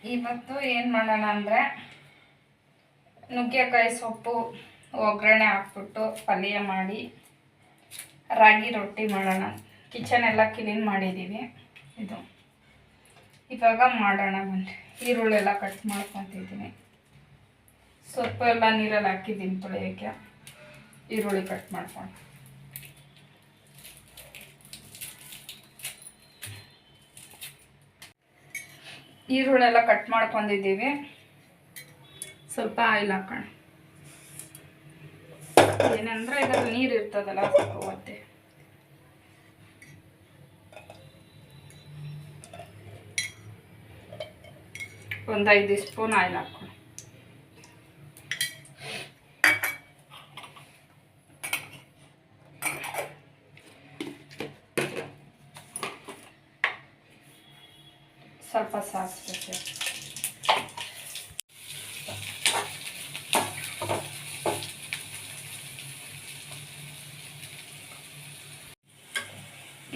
ಇವತ್ತು ಏನು ಮಾಡೋಣ ಅಂದರೆ ನುಗ್ಗೆಕಾಯಿ ಸೊಪ್ಪು ಒಗ್ಗರಣೆ ಹಾಕ್ಬಿಟ್ಟು ಪಲ್ಯ ಮಾಡಿ ರಾಗಿ ರೊಟ್ಟಿ ಮಾಡೋಣ. ಕಿಚನ್ ಎಲ್ಲ ಕ್ಲೀನ್ ಮಾಡಿದ್ದೀವಿ. ಇದು ಇವಾಗ ಮಾಡೋಣ ಬನ್ನಿ. ಈರುಳ್ಳೆಲ್ಲ ಕಟ್ ಮಾಡ್ಕೊತಿದ್ದೀನಿ. ಸೊಪ್ಪು ಎಲ್ಲ ನೀರಲ್ಲಿ ಹಾಕಿದ್ದೀನಿ ತೊಳೆಯೋಕ್ಕೆ. ಈರುಳ್ಳಿ ಕಟ್ ಮಾಡ್ಕೊಂಡು ಈರುಳ್ಳೆಲ್ಲ ಕಟ್ ಮಾಡ್ಕೊಂಡಿದ್ದೀವಿ. ಸ್ವಲ್ಪ ಆಯಿಲ್ ಹಾಕೋಣ. ಏನಂದರೆ ಇದರಲ್ಲಿ ನೀರು ಇರ್ತದಲ್ಲ ಸ್ವಲ್ಪ ಒತ್ತೆ. ಒಂದು 5 ಸ್ಪೂನ್ ಆಯಿಲ್ ಹಾಕೋಣ. ಸ್ವಲ್ಪ ಸಾಸಿವೆ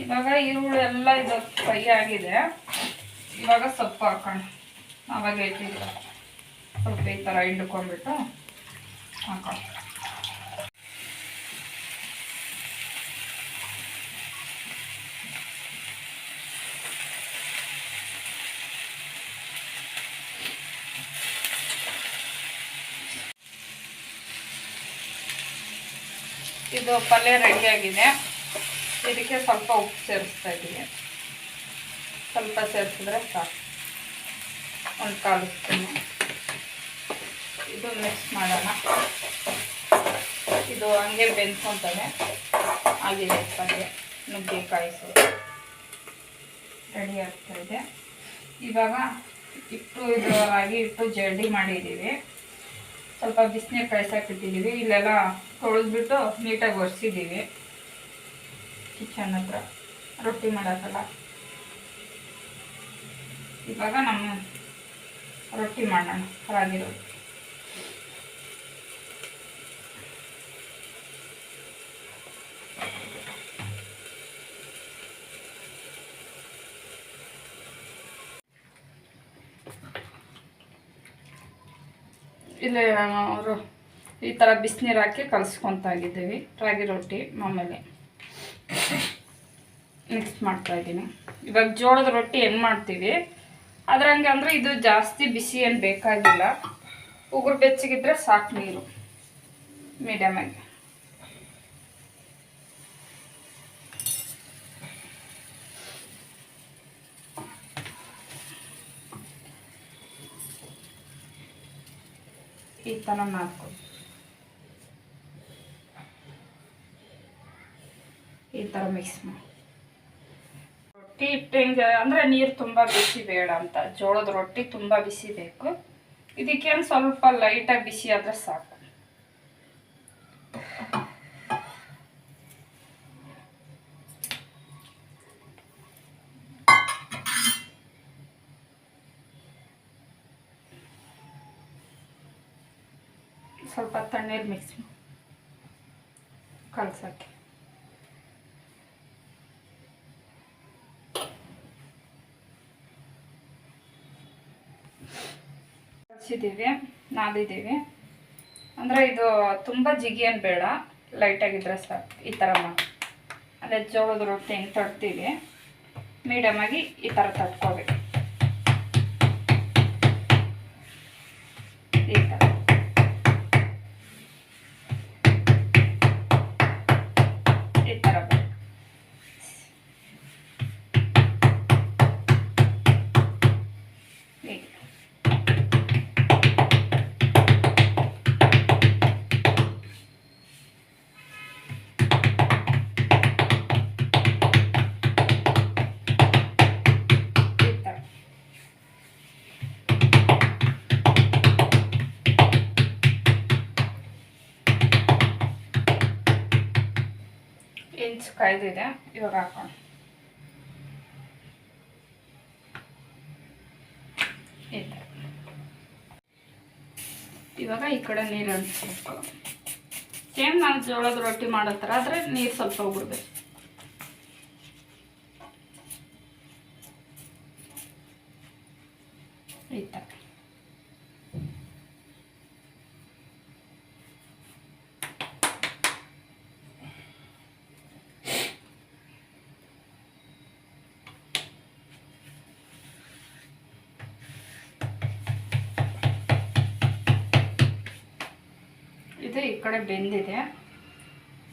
ಇವಾಗ ಈರುಳ್ಳಿ ಎಲ್ಲ ಇದು ಫ್ರೈ ಆಗಿದೆ. ಇವಾಗ ಸೊಪ್ಪು ಹಾಕೋಣ. ಆವಾಗ ಇಟ್ಟಿಲ್ಲ ಸ್ವಲ್ಪ ಈ ಥರ ಹಿಂಡ್ಕೊಂಡ್ಬಿಟ್ಟು ಹಾಕೋಣ. ಇದು ಪಲ್ಯ ರೆಡಿಯಾಗಿದೆ. ಇದಕ್ಕೆ ಸ್ವಲ್ಪ ಉಪ್ಪು ಸೇರಿಸ್ತಾ ಇದ್ದೀನಿ. ಸ್ವಲ್ಪ ಸೇರಿಸಿದ್ರೆ ಸಾಕು. ಒಂದು 1/4 ಸ್ಪೂನು. ಇದು ಮಿಕ್ಸ್ ಮಾಡೋಣ. ಇದು ಹಂಗೆ ಬೆಂದ್ಕೊತಾನೆ ಆಗಿದೆ. ಪಲ್ಯ ನುಗ್ಗೆಕಾಯಿ ಸೊಪ್ಪು ರೆಡಿ ಆಗ್ತಾ ಇದೆ. ಇವಾಗ ರಾಗಿ ಹಿಟ್ಟು ಜಲ್ದಿ ಮಾಡಿದ್ದೀವಿ. ಸ್ವಲ್ಪ ಬಿಸಿನೀರು ಕಾಯಿಸಾಕಿಟ್ಟಿದ್ದೀವಿ. ಇಲ್ಲೆಲ್ಲ ತೊಳೆದ್ಬಿಟ್ಟು ನೀಟಾಗಿ ಒರೆಸಿದ್ದೀವಿ. ಕಿಚನ್ ಹತ್ರ ರೊಟ್ಟಿ ಮಾಡೋಕ್ಕಲ್ಲ. ಇವಾಗ ನಮ್ಮ ರೊಟ್ಟಿ ಮಾಡೋಣ. ರಾಗಿ ರೊಟ್ಟಿ. ಇಲ್ಲಿ ಅವರು ಈ ಥರ ಬಿಸಿನೀರು ಹಾಕಿ ಕಲಿಸ್ಕೊತಾಗಿದ್ದೀವಿ. ರಾಗಿ ರೊಟ್ಟಿ ಮಾಮೂಲಿ ಮಿಕ್ಸ್ ಮಾಡ್ತಾಯಿದ್ದೀನಿ. ಇವಾಗ ಜೋಳದ ರೊಟ್ಟಿ ಹೆಂಗೆ ಮಾಡ್ತೀವಿ ಅದ್ರಂಗೆ ಅಂದರೆ ಇದು ಜಾಸ್ತಿ ಬಿಸಿ ಏನು ಬೇಕಾಗಿಲ್ಲ. ಉಗುರು ಬೆಚ್ಚಗಿದ್ರೆ ಸಾಕು. ನೀರು ಮೀಡಿಯಮಾಗಿ. ಈ ಥರ ಮಾಡ್ಕೊ. ಈ ಥರ ಮಿಕ್ಸ್ ಮಾಡಿ ರೊಟ್ಟಿ ಇಟ್ಟಂಗೆ ಅಂದರೆ ನೀರು ತುಂಬ ಬಿಸಿ ಬೇಡ ಅಂತ. ಜೋಳದ ರೊಟ್ಟಿ ತುಂಬ ಬಿಸಿ ಬೇಕು. ಇದಕ್ಕೇನು ಸ್ವಲ್ಪ ಲೈಟಾಗಿ ಬಿಸಿ ಆದರೆ ಸಾಕು. ಸ್ವಲ್ಪ ತಣ್ಣೀರು ಮಿಕ್ಸ್ ಕಲಸಕ್ಕೆ. ಕಲಿಸಿದ್ದೀವಿ, ನಾದಿದ್ದೀವಿ. ಅಂದರೆ ಇದು ತುಂಬ ಜಿಗಿ ಏನು ಬೇಡ, ಲೈಟಾಗಿದ್ದರೆ ಸಾಕು. ಈ ಥರ ಮಾಡಿ ಅದೇ ಜೋಳದ ರೊಟ್ಟಿ ಹೆಂಗೆ ತಡ್ತೀವಿ ಮೀಡಿಯಮಾಗಿ ಈ ಥರ ತಟ್ಕೋಬೇಕು. ಈ ಥರ ಇಂಚು ಕಾಯ್ದಿದೆ. ಇವಾಗ ಹಾಕೋಣ. ಈ ಥರ ಇವಾಗ ಈ ಕಡೆ ನೀರು ಅಂಟಿಸ್ಬೇಕು. ಸೇಮ್ ನಾವು ಜೋಳದ ರೊಟ್ಟಿ ಮಾಡೋ ಥರ ಆದರೆ ನೀರು ಸ್ವಲ್ಪ ಉಗುರ್ಬೇಕು. ಈ ಥರ. ಇದು ಈ ಕಡೆ ಬೆಂದಿದೆ,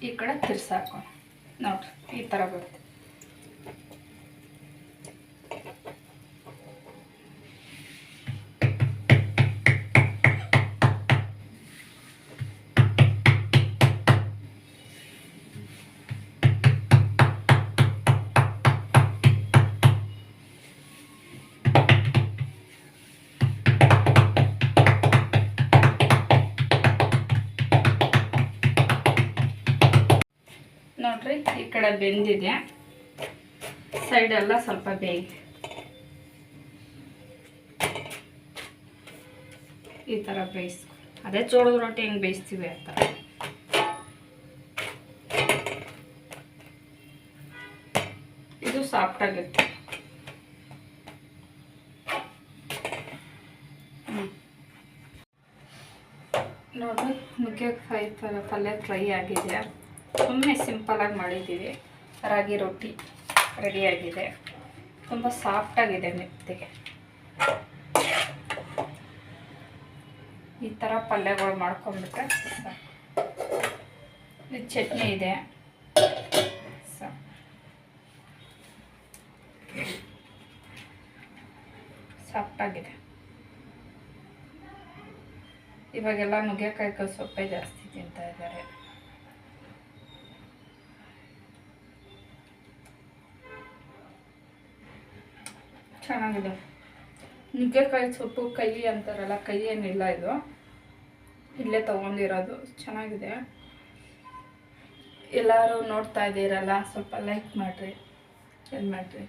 ಈ ಕಡೆ ತಿರ್ಸಾಕೋಣ. ನೋಡ್ರಿ ಈ ಥರ ಬರುತ್ತೆ. ನೋಡ್ರಿ ಈ ಕಡೆ ಬೆಂದಿದೆ, ಸೈಡೆಲ್ಲ ಸ್ವಲ್ಪ ಬೇಯಿದೆ. ಈ ಥರ ಬೇಯಿಸ್ಕೊ, ಅದೇ ಜೋಳದ ರೊಟ್ಟಿ ಹೆಂಗೆ ಬೇಯಿಸ್ತೀವಿ ಆ ಥರ. ಇದು ಸಾಫ್ಟಾಗಿರುತ್ತೆ. ನೋಡ್ರಿ ನುಗ್ಗೆಕಾಯಿ ಪಲ್ಯ ಫ್ರೈ ಆಗಿದೆ. ಸುಮ್ಮನೆ ಸಿಂಪಲಾಗಿ ಮಾಡಿದ್ದೀವಿ. ರಾಗಿ ರೊಟ್ಟಿ ರೆಡಿಯಾಗಿದೆ. ತುಂಬ ಸಾಫ್ಟಾಗಿದೆ ಮೆತ್ತಗೆ. ಈ ಥರ ಪಲ್ಯಗಳು ಮಾಡ್ಕೊಂಡ್ಬಿಟ್ರೆ ಇದು ಚಟ್ನಿ ಇದೆ. ಸಾಫ್ಟಾಗಿದೆ. ಇವಾಗೆಲ್ಲ ನುಗ್ಗೆಕಾಯಿ ಸೊಪ್ಪೆ ಜಾಸ್ತಿ ತಿಂತಾ ಇದ್ದಾರೆ. ಚೆನ್ನಾಗಿದೆ. ನುಗ್ಗೆಕಾಯಿ ಸೊಪ್ಪು ಕೈ ಅಂತಾರಲ್ಲ, ಕೈ ಏನಿಲ್ಲ, ಇದು ಇಲ್ಲೇ ತೊಗೊಂಡಿರೋದು. ಚೆನ್ನಾಗಿದೆ. ಎಲ್ಲರೂ ನೋಡ್ತಾ ಇದ್ದೀರಲ್ಲ, ಸ್ವಲ್ಪ ಲೈಕ್ ಮಾಡಿರಿ, ಶೇರ್ ಮಾಡಿರಿ.